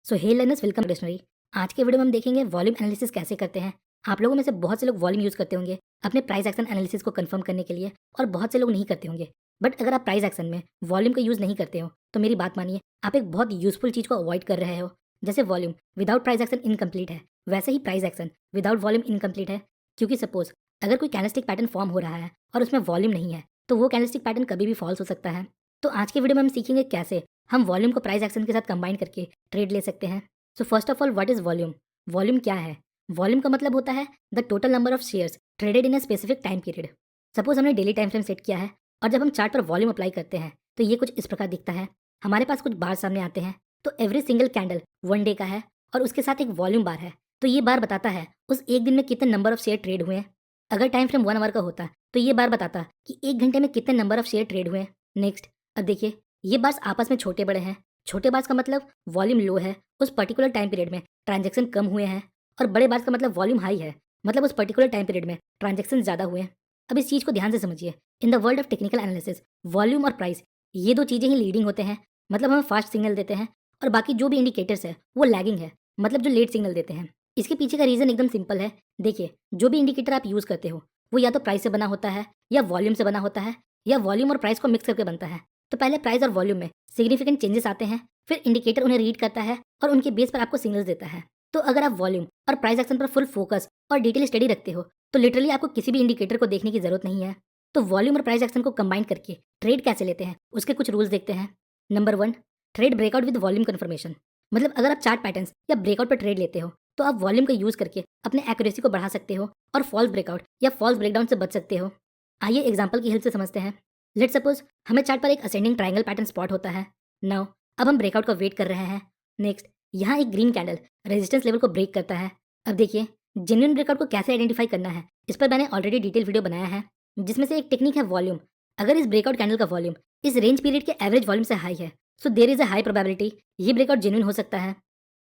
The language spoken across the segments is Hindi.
सो हे लर्नर्स, वेलकम डिक्शनरी। आज के वीडियो में हम देखेंगे वॉल्यूम एनालिसिस कैसे करते हैं। आप लोगों में से बहुत से लोग वॉल्यूम यूज़ करते होंगे अपने प्राइस एक्शन एनालिसिस को कंफर्म करने के लिए, और बहुत से लोग नहीं करते होंगे। बट अगर आप प्राइस एक्शन में वॉल्यूम का यूज़ नहीं करते हो तो मेरी बात मानिए, आप एक बहुत यूजफुल चीज़ को अवॉइड कर रहे हो। जैसे volume without price action incomplete है, वैसे ही price action without volume incomplete है। क्योंकि सपोज अगर कोई कैंडलस्टिक पैटर्न फॉर्म हो रहा है और उसमें वॉल्यूम नहीं है तो वो कैंडलस्टिक पैटर्न कभी भी फॉल्स हो सकता है। तो आज के वीडियो में हम सीखेंगे कैसे हम वॉल्यूम को प्राइस एक्शन के साथ कंबाइन करके ट्रेड ले सकते हैं। So first of all, what is volume? Volume क्या है? वॉल्यूम का मतलब होता है the total number of shares traded in a specific time period. Suppose हमने डेली टाइम फ्रेम सेट किया है और जब हम चार्ट पर वॉल्यूम अप्लाई करते हैं तो ये कुछ इस प्रकार दिखता है। हमारे पास कुछ बार सामने आते हैं, तो एवरी सिंगल कैंडल 1 डे का है और उसके साथ एक वॉल्यूम बार है। तो ये बार बताता है उस एक दिन में कितने नंबर ऑफ शेयर ट्रेड हुए हैं। अगर टाइम फ्रेम 1 आवर का होता तो ये बार बताता कि 1 घंटे में कितने नंबर ऑफ शेयर ट्रेड हुए हैं। नेक्स्ट, अब देखिए, ये बार्स आपस में छोटे बड़े हैं। छोटे बार्स का मतलब वॉल्यूम लो है, उस पर्टिकुलर टाइम पीरियड में ट्रांजैक्शन कम हुए हैं, और बड़े बार्स का मतलब वॉल्यूम हाई है, मतलब उस पर्टिकुलर टाइम पीरियड में ट्रांजैक्शन ज़्यादा हुए हैं। अब इस चीज़ को ध्यान से समझिए। In the world of technical analysis, volume और प्राइस, ये दो चीज़ें ही लीडिंग होते हैं, मतलब हमें फास्ट सिग्नल देते हैं, और बाकी जो भी इंडिकेटर्स है वो लैगिंग है, मतलब जो लेट सिग्नल देते हैं। इसके पीछे का रीज़न एकदम सिंपल है। देखिए, जो भी इंडिकेटर आप यूज़ करते हो वो या तो प्राइस से बना होता है या वॉल्यूम से बना होता है, या वॉल्यूम और प्राइस को मिक्स करके बनता है। तो पहले प्राइस और वॉल्यूम में सिग्निफिकेंट चेंजेस आते हैं, फिर इंडिकेटर उन्हें रीड करता है और उनके बेस पर आपको सिग्नल्स देता है। तो अगर आप वॉल्यूम और प्राइस एक्शन पर फुल फोकस और डिटेल स्टडी रखते हो तो लिटरली आपको किसी भी इंडिकेटर को देखने की जरूरत नहीं है। तो वॉल्यूम और प्राइस एक्शन को कंबाइन करके ट्रेड कैसे लेते हैं उसके कुछ रूल्स देखते हैं। Number 1, trade breakout with volume confirmation. मतलब अगर आप चार्ट पैटर्न्स या ब्रेकआउट पर ट्रेड लेते हो तो आप वॉल्यूम का यूज करके अपने एक्यूरेसी को बढ़ा सकते हो और फॉल्स ब्रेकआउट या फॉल्स ब्रेकडाउन से बच सकते हो। आइए एग्जाम्पल की हेल्प से समझते हैं। लेट सपोज हमें चार्ट पर एक असेंडिंग ट्रायंगल पैटर्न स्पॉट होता है। नाउ अब हम ब्रेकआउट का वेट कर रहे हैं। नेक्स्ट, यहाँ एक ग्रीन कैंडल रेजिस्टेंस लेवल को ब्रेक करता है। अब देखिए, जेन्युइन ब्रेकआउट को कैसे आइडेंटिफाई करना है इस पर मैंने ऑलरेडी डिटेल वीडियो बनाया है, जिसमें से एक टेक्निक है वॉल्यूम। अगर इस ब्रेकआउट कैंडल का वॉल्यूम इस रेंज पीरियड के एवरेज वॉल्यूम से हाई है, so there is a high probability ये ब्रेकआउट जेन्युइन हो सकता है।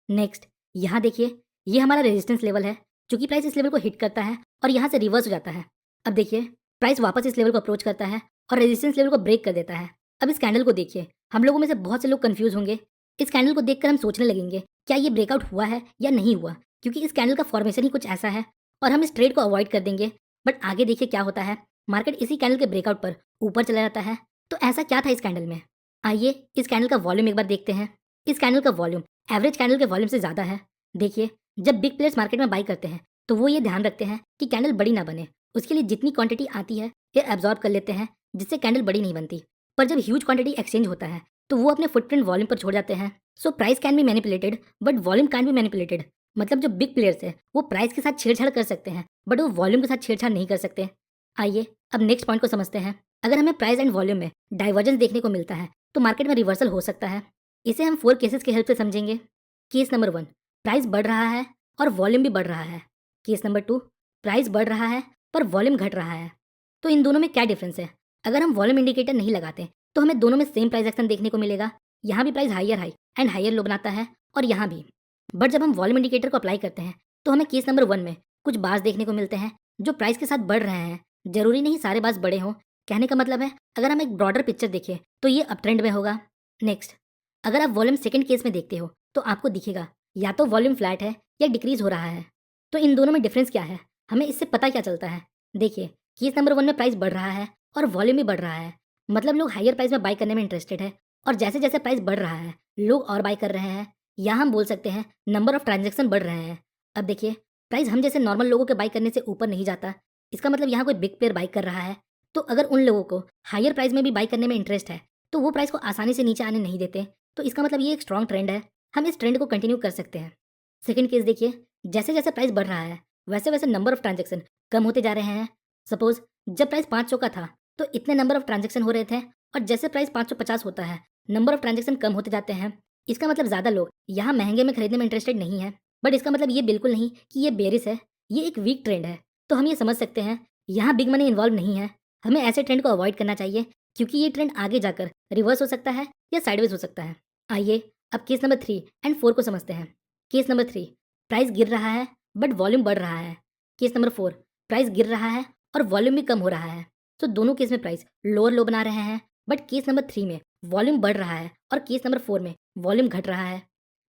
नेक्स्ट, यहाँ देखिए, ये हमारा रेजिस्टेंस लेवल है, चूंकि प्राइस इस लेवल को हिट करता है और यहाँ से रिवर्स हो जाता है। अब देखिए, प्राइस वापस इस लेवल को अप्रोच करता है और रेजिस्टेंस लेवल को ब्रेक कर देता है। अब इस कैंडल को देखिए, हम लोगों में से बहुत से लोग कंफ्यूज होंगे। इस कैंडल को देखकर हम सोचने लगेंगे क्या ये ब्रेकआउट हुआ है या नहीं हुआ, क्योंकि इस कैंडल का फॉर्मेशन ही कुछ ऐसा है, और हम इस ट्रेड को अवॉइड कर देंगे। बट आगे देखिए क्या होता है, मार्केट इसी कैंडल के ब्रेकआउट पर ऊपर चला जाता है। तो ऐसा क्या था इस कैंडल में? आइए इस कैंडल का वॉल्यूम एक बार देखते हैं। इस कैंडल का वॉल्यूम एवरेज कैंडल के वॉल्यूम से ज़्यादा है। देखिए, जब बिग प्लेयर्स मार्केट में बाई करते हैं तो वो ये ध्यान रखते हैं कि कैंडल बड़ी ना बने, उसके लिए जितनी क्वांटिटी आती है ये एब्जॉर्ब कर लेते हैं, जिससे कैंडल बड़ी नहीं बनती। पर जब ह्यूज क्वांटिटी एक्सचेंज होता है तो वो अपने फुटप्रिंट वॉल्यूम पर छोड़ जाते हैं। So price can be manipulated but volume can be manipulated. मतलब जो बिग प्लेयर्स है वो प्राइस के साथ छेड़छाड़ कर सकते हैं बट वो वॉल्यूम के साथ छेड़छाड़ नहीं कर सकते। आइए अब नेक्स्ट पॉइंट को समझते हैं। अगर हमें प्राइस एंड वॉल्यूम में डाइवर्जेंस देखने को मिलता है तो मार्केट में रिवर्सल हो सकता है। इसे हम 4 केसेस की हेल्प से समझेंगे। केस नंबर 1, प्राइस बढ़ रहा है और वॉल्यूम भी बढ़ रहा है। केस नंबर 2, प्राइस बढ़ रहा है पर वॉल्यूम घट रहा है। तो इन दोनों में क्या डिफरेंस है? अगर हम वॉल्यूम इंडिकेटर नहीं लगाते तो हमें दोनों में सेम प्राइस एक्शन देखने को मिलेगा। यहाँ भी price high and higher low बनाता है और यहाँ भी। बट जब हम वॉल्यूम इंडिकेटर को अप्लाई करते हैं तो हमें केस नंबर 1 में कुछ बार्स देखने को मिलते हैं जो प्राइस के साथ बढ़ रहे हैं। जरूरी नहीं सारे बार्स बड़े हों। कहने का मतलब है अगर हम एक ब्रॉडर पिक्चर देखें तो ये अप ट्रेंड में होगा। नेक्स्ट, अगर आप वॉल्यूम सेकंड केस में देखते हो तो आपको दिखेगा या तो वॉल्यूम फ्लैट है या डिक्रीज हो रहा है। तो इन दोनों में डिफरेंस क्या है, हमें इससे पता क्या चलता है? देखिए, केस नंबर 1 में प्राइस बढ़ रहा है और वॉल्यूम भी बढ़ रहा है, मतलब लोग हायर प्राइस में बाई करने में इंटरेस्टेड है, और जैसे जैसे प्राइस बढ़ रहा है लोग और बाई कर रहे हैं, या हम बोल सकते हैं नंबर ऑफ ट्रांजेक्शन बढ़ रहे हैं। अब देखिए, प्राइस हम जैसे नॉर्मल लोगों के बाई करने से ऊपर नहीं जाता, इसका मतलब यहाँ कोई बिग प्लेयर बाई कर रहा है। तो अगर उन लोगों को हायर प्राइस में भी बाई करने में इंटरेस्ट है तो वो प्राइस को आसानी से नीचे आने नहीं देते। तो इसका मतलब ये एक स्ट्रॉन्ग ट्रेंड है, हम इस ट्रेंड को कंटिन्यू कर सकते हैं। सेकंड केस देखिए, जैसे जैसे प्राइस बढ़ रहा है वैसे वैसे नंबर ऑफ ट्रांजेक्शन कम होते जा रहे हैं। सपोज जब प्राइस 500 का था तो इतने नंबर ऑफ ट्रांजेक्शन हो रहे थे, और जैसे प्राइस 550 होता है नंबर ऑफ ट्रांजेक्शन कम होते जाते हैं। इसका मतलब ज़्यादा लोग यहाँ महंगे में खरीदने में इंटरेस्टेड नहीं है। बट इसका मतलब ये बिल्कुल नहीं कि ये बेरिस है, ये एक वीक ट्रेंड है। तो हम ये समझ सकते हैं यहाँ बिग मनी इन्वॉल्व नहीं है। हमें ऐसे ट्रेंड को अवॉइड करना चाहिए, क्योंकि ये ट्रेंड आगे जाकर रिवर्स हो सकता है या साइडवेज हो सकता है। आइए अब केस नंबर 3 एंड 4 को समझते हैं। केस नंबर 3, प्राइस गिर रहा है बट वॉल्यूम बढ़ रहा है। केस नंबर 4, प्राइस गिर रहा है और वॉल्यूम भी कम हो रहा है। तो दोनों केस में प्राइस लोअर लो बना रहे हैं, बट केस नंबर 3 में वॉल्यूम बढ़ रहा है और केस नंबर 4 में वॉल्यूम घट रहा है।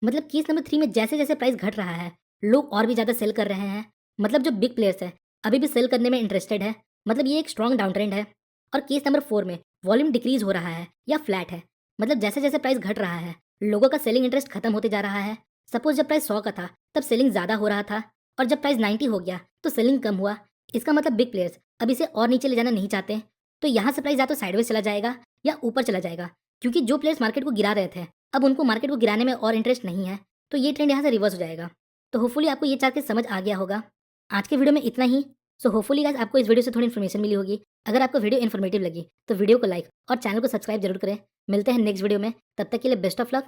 मतलब केस नंबर 3 में जैसे जैसे प्राइस घट रहा है, लोग और भी ज़्यादा सेल कर रहे हैं। मतलब जो बिग प्लेयर्स हैं, अभी भी सेल करने में इंटरेस्टेड है। मतलब ये एक स्ट्रॉन्ग डाउन ट्रेंड है। और केस नंबर 4 में वॉल्यूम डिक्रीज हो रहा है या फ्लैट है। मतलब जैसे जैसे प्राइस घट रहा है, लोगों का सेलिंग इंटरेस्ट खत्म होते जा रहा है। सपोज जब प्राइस 100 का था, तब सेलिंग ज़्यादा हो रहा था, और जब प्राइस 90 हो गया तो सेलिंग कम हुआ। इसका मतलब बिग प्लेयर्स अब इसे और नीचे ले जाना नहीं चाहते। तो यहाँ से प्राइस या तो साइडवेज चला जाएगा या ऊपर चला जाएगा, क्योंकि जो प्लेयर्स मार्केट को गिरा रहे थे, अब उनको मार्केट को गिराने में और इंटरेस्ट नहीं है। तो ये ट्रेंड यहाँ से रिवर्स हो जाएगा। तो होपफुली आपको ये चार्ट के समझ आ गया होगा। आज के वीडियो में इतना ही। सो होपफुली गाइस आपको इस वीडियो से थोड़ी इन्फॉर्मेशन मिली होगी। अगर आपको वीडियो इन्फॉर्मेटिव लगी तो वीडियो को लाइक और चैनल को सब्सक्राइब जरूर करें। मिलते हैं नेक्स्ट वीडियो में, तब तक के लिए बेस्ट ऑफ लक।